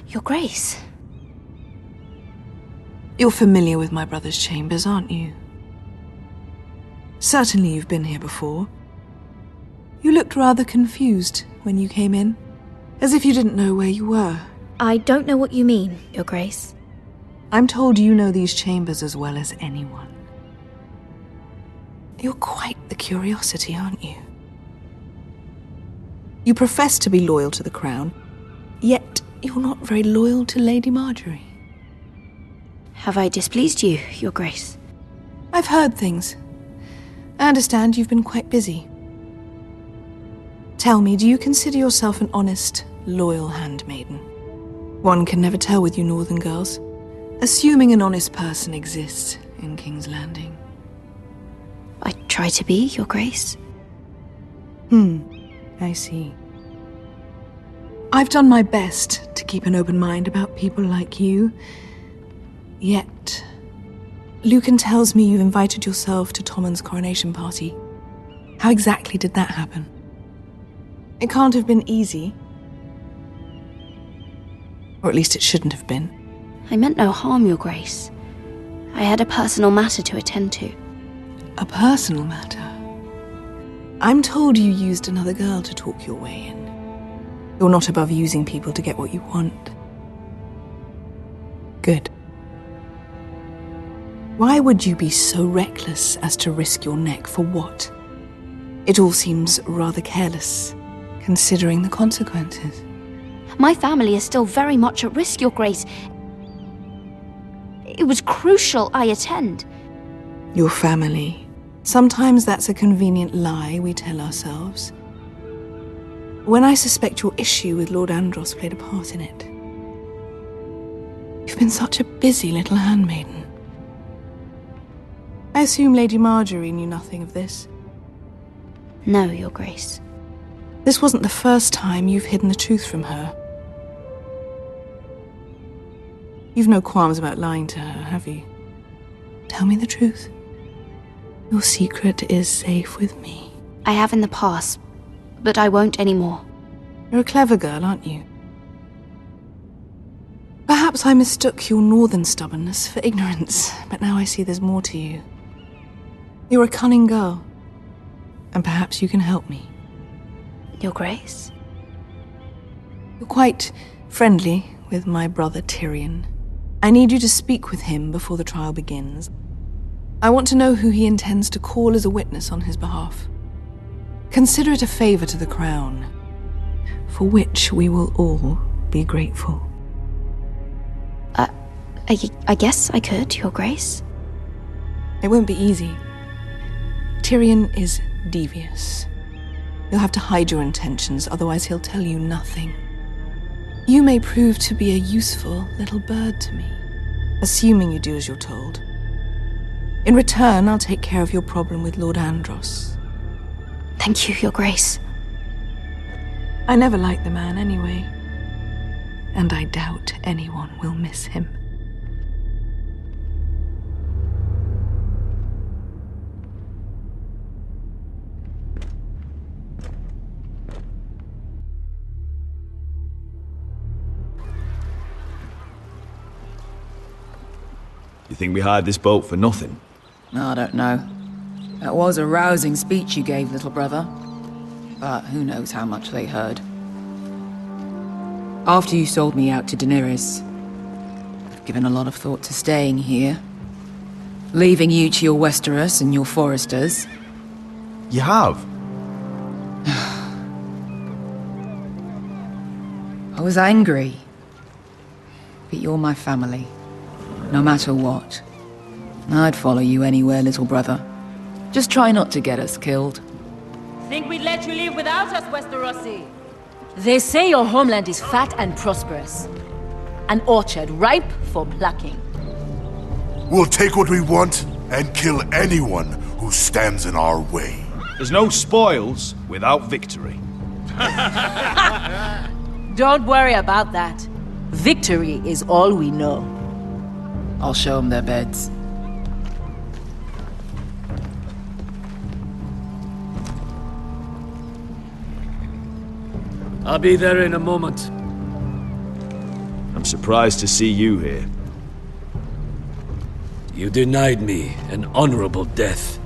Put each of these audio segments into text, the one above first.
Your Grace. You're familiar with my brother's chambers, aren't you? Certainly you've been here before. You looked rather confused when you came in, as if you didn't know where you were. I don't know what you mean, Your Grace. I'm told you know these chambers as well as anyone. You're quite the curiosity, aren't you? You profess to be loyal to the crown, yet you're not very loyal to Lady Marjorie. Have I displeased you, Your Grace? I've heard things. I understand you've been quite busy. Tell me, do you consider yourself an honest, loyal handmaiden? One can never tell with you northern girls. Assuming an honest person exists in King's Landing. I try to be, Your Grace. I see. I've done my best to keep an open mind about people like you. Yet, Lucan tells me you've invited yourself to Tommen's coronation party. How exactly did that happen? It can't have been easy. Or at least it shouldn't have been. I meant no harm, Your Grace. I had a personal matter to attend to. A personal matter? I'm told you used another girl to talk your way in. You're not above using people to get what you want. Good. Why would you be so reckless as to risk your neck for what? It all seems rather careless, considering the consequences. My family is still very much at risk, Your Grace. It was crucial I attend. Your family. Sometimes that's a convenient lie we tell ourselves. When I suspect your issue with Lord Andros played a part in it. You've been such a busy little handmaiden. I assume Lady Marjorie knew nothing of this. No, Your Grace. This wasn't the first time you've hidden the truth from her. You've no qualms about lying to her, have you? Tell me the truth. Your secret is safe with me. I have in the past, but I won't anymore. You're a clever girl, aren't you? Perhaps I mistook your northern stubbornness for ignorance, but now I see there's more to you. You're a cunning girl, and perhaps you can help me. Your Grace? You're quite friendly with my brother Tyron. I need you to speak with him before the trial begins. I want to know who he intends to call as a witness on his behalf. Consider it a favor to the crown, for which we will all be grateful. I guess I could, Your Grace. It won't be easy. Tyron is devious. You'll have to hide your intentions, otherwise he'll tell you nothing. You may prove to be a useful little bird to me, assuming you do as you're told. In return, I'll take care of your problem with Lord Andros. Thank you, Your Grace. I never liked the man anyway, and I doubt anyone will miss him. You think we hired this boat for nothing? I don't know. That was a rousing speech you gave, little brother. But who knows how much they heard. After you sold me out to Daenerys, I've given a lot of thought to staying here. Leaving you to your Westeros and your Foresters. You have? I was angry. But you're my family. No matter what. I'd follow you anywhere, little brother. Just try not to get us killed. Think we'd let you leave without us, Westerosi? They say your homeland is fat and prosperous. An orchard ripe for plucking. We'll take what we want and kill anyone who stands in our way. There's no spoils without victory. Don't worry about that. Victory is all we know. I'll show them their beds. I'll be there in a moment. I'm surprised to see you here. You denied me an honorable death,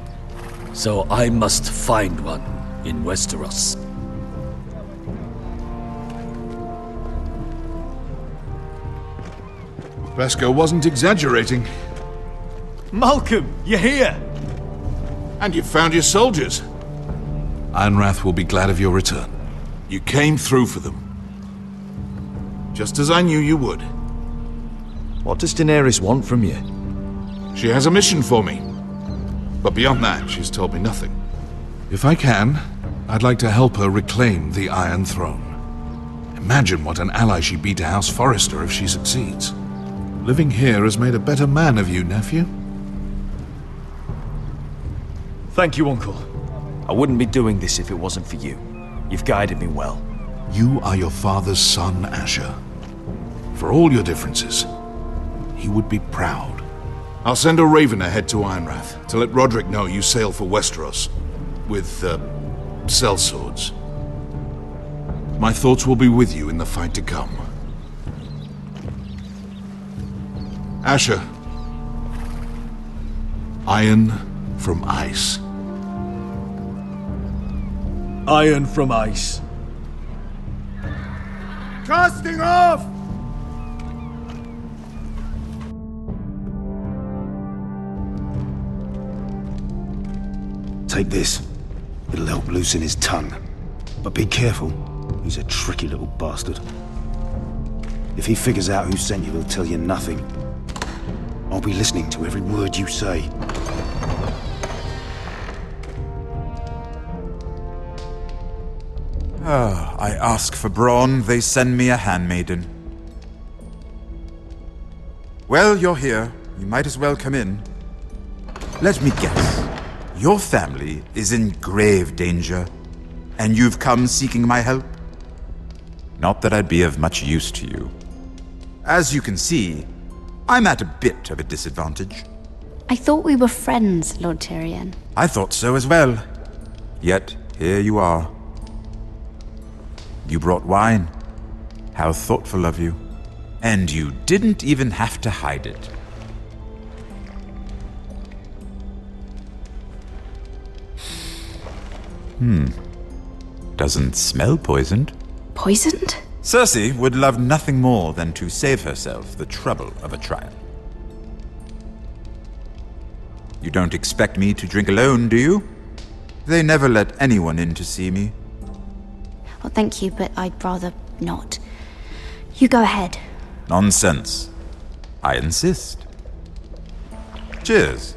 so I must find one in Westeros. Beskar wasn't exaggerating. Malcolm, you're here! And you found your soldiers. Ironrath will be glad of your return. You came through for them. Just as I knew you would. What does Daenerys want from you? She has a mission for me. But beyond that, she's told me nothing. If I can, I'd like to help her reclaim the Iron Throne. Imagine what an ally she'd be to House Forrester if she succeeds. Living here has made a better man of you, nephew. Thank you, Uncle. I wouldn't be doing this if it wasn't for you. You've guided me well. You are your father's son, Asher. For all your differences, he would be proud. I'll send a raven ahead to Ironrath to let Roderick know you sail for Westeros. With, sellswords. My thoughts will be with you in the fight to come. Asher. Iron from ice. Iron from ice. Casting off! Take this. It'll help loosen his tongue. But be careful. He's a tricky little bastard. If he figures out who sent you, he'll tell you nothing. I'll be listening to every word you say. I ask for brawn, they send me a handmaiden. Well, you're here. You might as well come in. Let me guess. Your family is in grave danger, and you've come seeking my help? Not that I'd be of much use to you. As you can see, I'm at a bit of a disadvantage. I thought we were friends, Lord Tyrion. I thought so as well. Yet, here you are. You brought wine. How thoughtful of you. And you didn't even have to hide it. Doesn't smell poisoned. Poisoned? Cersei would love nothing more than to save herself the trouble of a trial. You don't expect me to drink alone, do you? They never let anyone in to see me. Well, thank you, but I'd rather not. You go ahead. Nonsense. I insist. Cheers.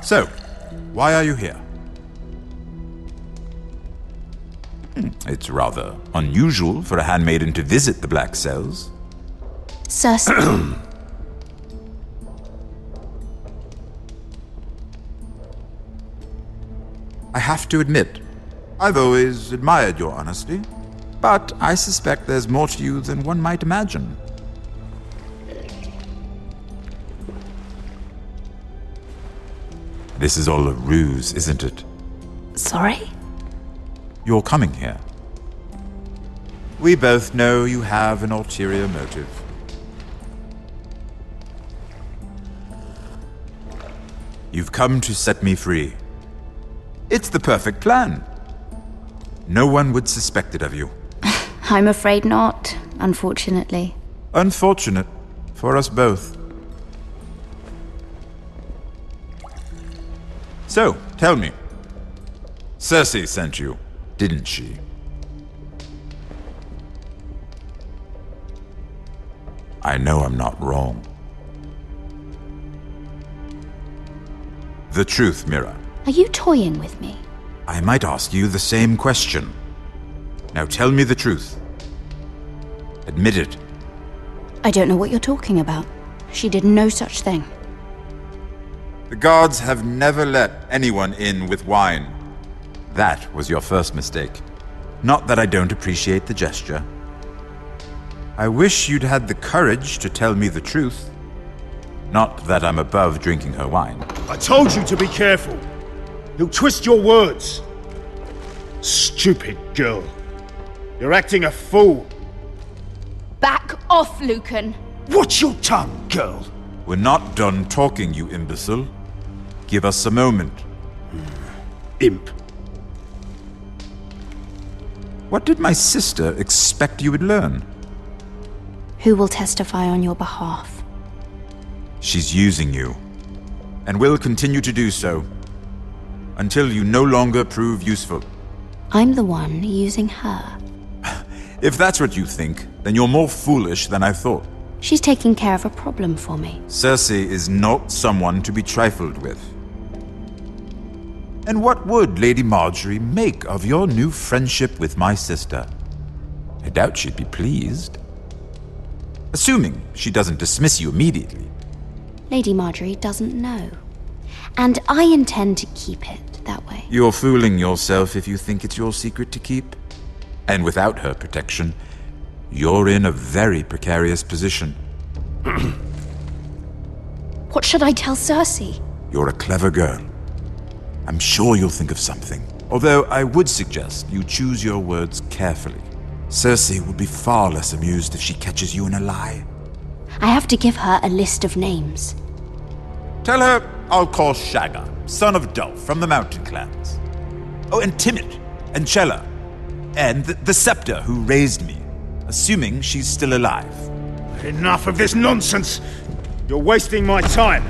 So, why are you here? It's rather unusual for a handmaiden to visit the Black Cells. Cersei. I have to admit, I've always admired your honesty, but I suspect there's more to you than one might imagine. This is all a ruse, isn't it? Sorry? You're coming here. We both know you have an ulterior motive. You've come to set me free. It's the perfect plan. No one would suspect it of you. I'm afraid not, unfortunately. Unfortunate for us both. So, tell me. Cersei sent you, didn't she? I know I'm not wrong. The truth, Mira. Are you toying with me? I might ask you the same question. Now tell me the truth. Admit it. I don't know what you're talking about. She did no such thing. The guards have never let anyone in with wine. That was your first mistake. Not that I don't appreciate the gesture. I wish you'd had the courage to tell me the truth. Not that I'm above drinking her wine. I told you to be careful. He'll twist your words. Stupid girl. You're acting a fool. Back off, Lucan. Watch your tongue, girl. We're not done talking, you imbecile. Give us a moment. Imp. What did my sister expect you would learn? Who will testify on your behalf? She's using you, and will continue to do so, until you no longer prove useful. I'm the one using her. If that's what you think, then you're more foolish than I thought. She's taking care of a problem for me. Cersei is not someone to be trifled with. And what would Lady Marjorie make of your new friendship with my sister? I doubt she'd be pleased. Assuming she doesn't dismiss you immediately. Lady Marjorie doesn't know. And I intend to keep it that way. You're fooling yourself if you think it's your secret to keep. And without her protection, you're in a very precarious position. What should I tell Cersei? You're a clever girl. I'm sure you'll think of something. Although I would suggest you choose your words carefully. Cersei would be far less amused if she catches you in a lie. I have to give her a list of names. Tell her I'll call Shagga, son of Dolph, from the Mountain Clans. Oh, and Timid, and Chella, and the Scepter who raised me, assuming she's still alive. Enough of this nonsense! You're wasting my time!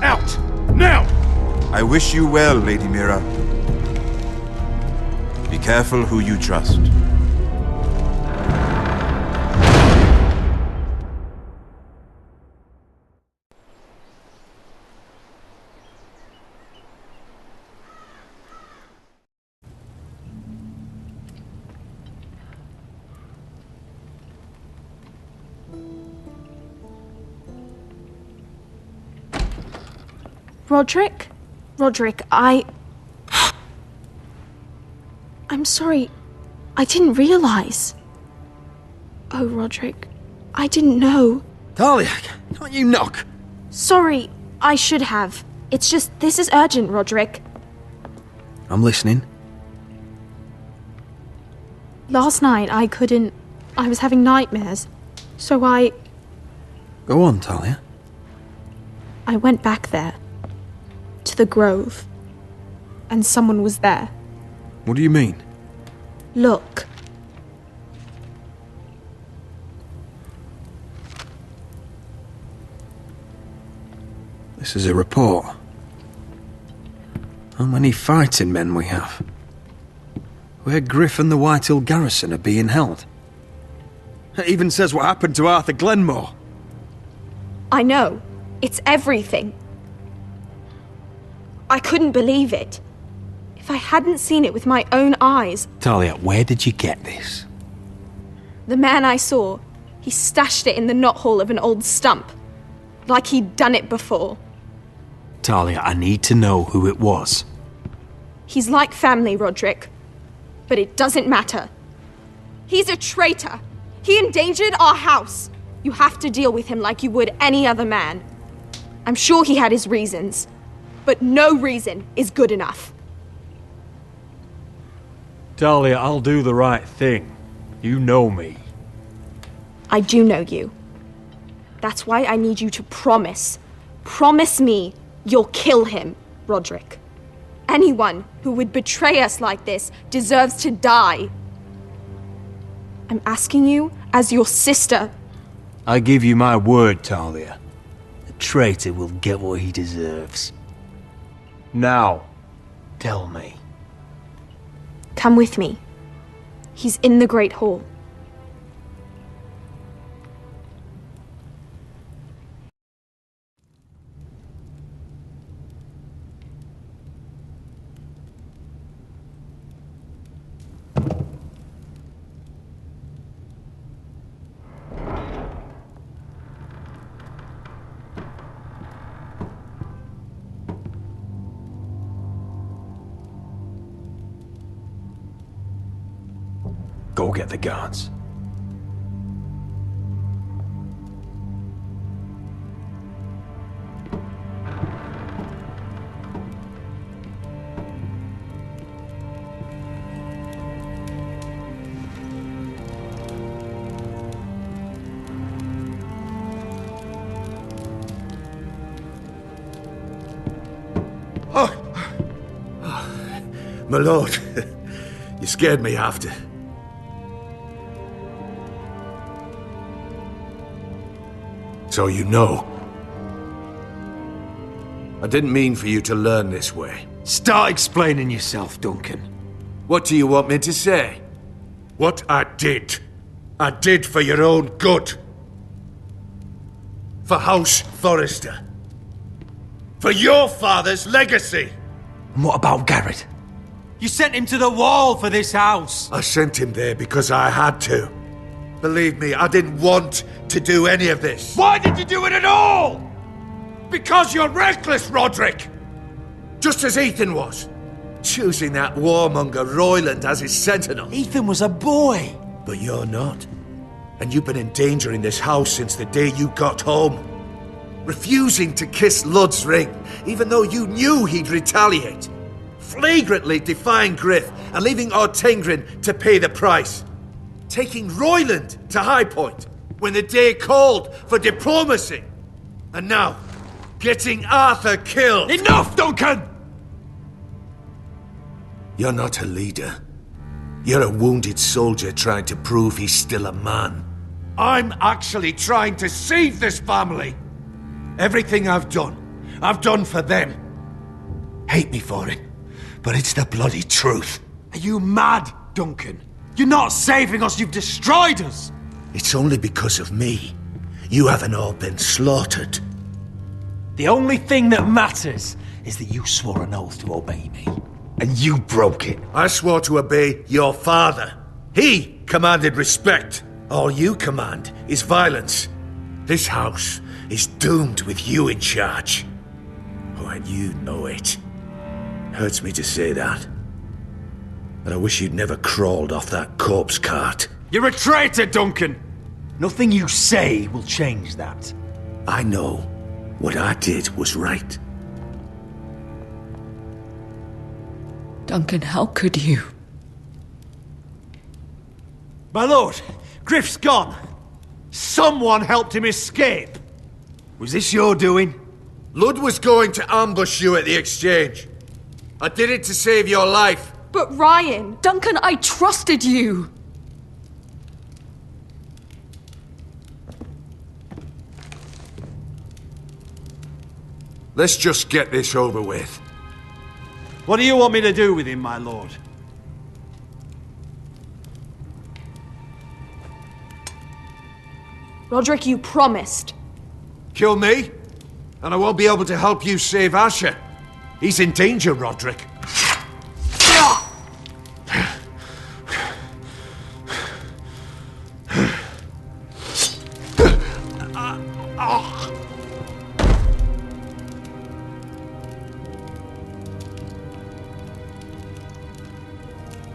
Out! Now! I wish you well, Lady Mira. Be careful who you trust. Roderick? Roderick, I'm sorry. I didn't realize. Oh, Roderick, I didn't know. Talia, can't you knock? Sorry, I should have. It's just, this is urgent, Roderick. I'm listening. Last night, I was having nightmares. So Go on, Talia. I went back there. To the grove. And someone was there. What do you mean? Look. This is a report. How many fighting men we have? Where Griff and the Whitehill garrison are being held. It even says what happened to Arthur Glenmore. I know. It's everything. I couldn't believe it. If I hadn't seen it with my own eyes... Talia, where did you get this? The man I saw, he stashed it in the knothole of an old stump. Like he'd done it before. Talia, I need to know who it was. He's like family, Roderick. But it doesn't matter. He's a traitor. He endangered our house. You have to deal with him like you would any other man. I'm sure he had his reasons. But no reason is good enough. Talia, I'll do the right thing. You know me. I do know you. That's why I need you to promise. Promise me you'll kill him, Roderick. Anyone who would betray us like this deserves to die. I'm asking you as your sister. I give you my word, Talia. The traitor will get what he deserves. Now, tell me. Come with me. He's in the Great Hall. Go get the guards. My lord, you scared me after. So you know. I didn't mean for you to learn this way. Start explaining yourself, Duncan. What do you want me to say? What I did for your own good. For House Forrester. For your father's legacy. And what about Garrett? You sent him to the wall for this house. I sent him there because I had to. Believe me, I didn't want to do any of this. Why did you do it at all? Because you're reckless, Roderick! Just as Ethan was. Choosing that warmonger Royland as his sentinel. Ethan was a boy. But you're not. And you've been in danger in this house since the day you got home. Refusing to kiss Lud's ring, even though you knew he'd retaliate. Flagrantly defying Griff and leaving Ortengrin to pay the price. Taking Royland to High Point when the day called for diplomacy. And now, getting Arthur killed. Enough, Duncan! You're not a leader. You're a wounded soldier trying to prove he's still a man. I'm actually trying to save this family. Everything I've done for them. Hate me for it, but it's the bloody truth. Are you mad, Duncan? You're not saving us, you've destroyed us! It's only because of me. You haven't all been slaughtered. The only thing that matters is that you swore an oath to obey me. And you broke it. I swore to obey your father. He commanded respect. All you command is violence. This house is doomed with you in charge. Oh, and you know it. Hurts me to say that. But I wish you'd never crawled off that corpse cart. You're a traitor, Duncan! Nothing you say will change that. I know what I did was right. Duncan, how could you? My lord, Griff's gone. Someone helped him escape. Was this your doing? Lud was going to ambush you at the exchange. I did it to save your life. But Ryan... Duncan, I trusted you! Let's just get this over with. What do you want me to do with him, my lord? Roderick, you promised. Kill me, and I won't be able to help you save Asher. He's in danger, Roderick.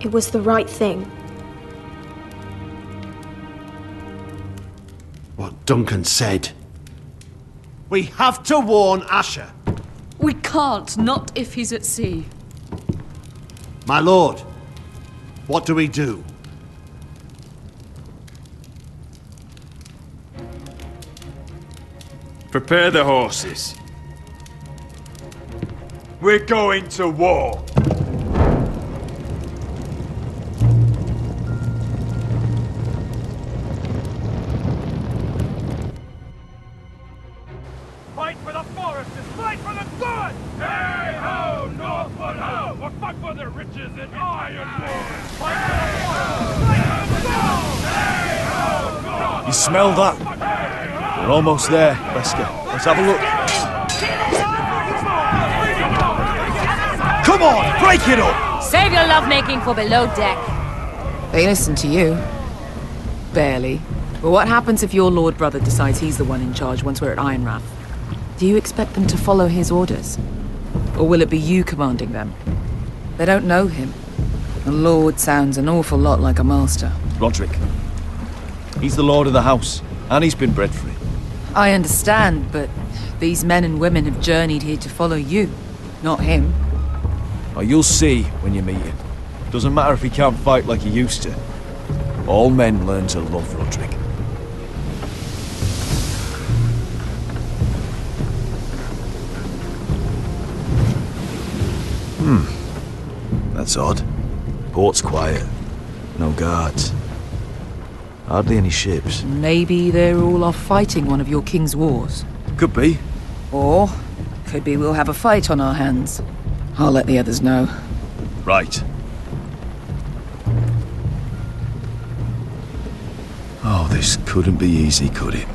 It was the right thing. What Duncan said. We have to warn Asher. We can't, not if he's at sea. My lord, what do we do? Prepare the horses. We're going to war. Fight for the foresters! Fight for the good! Hey ho, Northwood ho! Or fight for their riches in ironwood! Fight for the foresters! Fight for the gold! Hey ho, Northwood! You smell that? We're almost there, Wesker. Let's have a look. Come on, break it up! Save your lovemaking for below deck. They listen to you. Barely. But what happens if your lord brother decides he's the one in charge once we're at Ironrath? Do you expect them to follow his orders? Or will it be you commanding them? They don't know him. A lord sounds an awful lot like a master. Roderick. He's the lord of the house, and he's been bred for it. I understand, but these men and women have journeyed here to follow you, not him. Oh, you'll see when you meet him. Doesn't matter if he can't fight like he used to. All men learn to love Roderick. That's odd. Port's quiet. No guards. Hardly any ships. Maybe they're all off fighting one of your king's wars. Could be. Or, could be we'll have a fight on our hands. I'll let the others know. Right. Oh, this couldn't be easy, could it?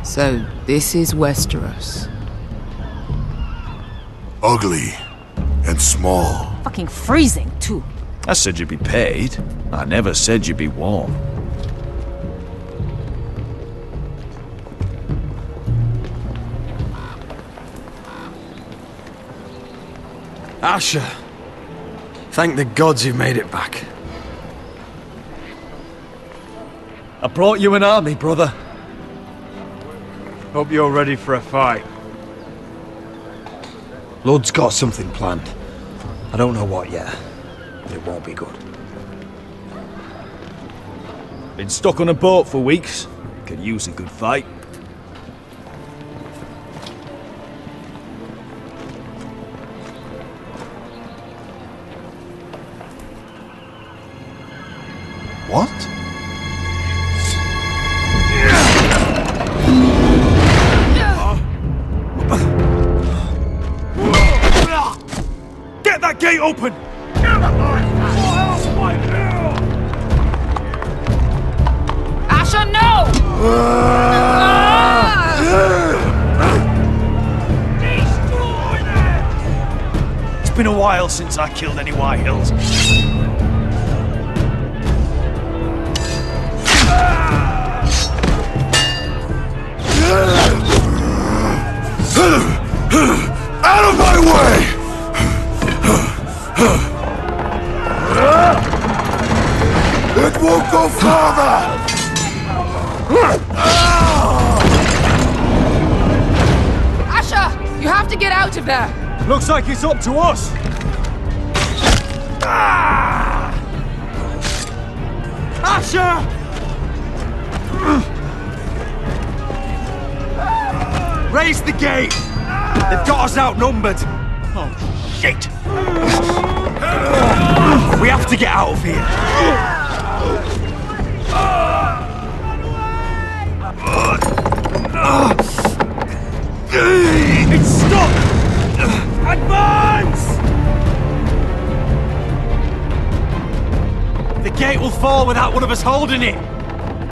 So, this is Westeros. Ugly and small. Fucking freezing, too. I said you'd be paid. I never said you'd be warm. Asher! Thank the gods you've made it back. I brought you an army, brother. Hope you're ready for a fight. Lord's got something planned. I don't know what yet, but it won't be good. Been stuck on a boat for weeks. Could use a good fight. What? Get that gate open! Asher, no! It's been a while since I killed any White Hills. Out of my way! It won't go farther! Asher, you have to get out of there! Looks like it's up to us! Asher! Raise the gate! They've got us outnumbered! Oh, shit! We have to get out of here! It's stuck! Advance! The gate will fall without one of us holding it!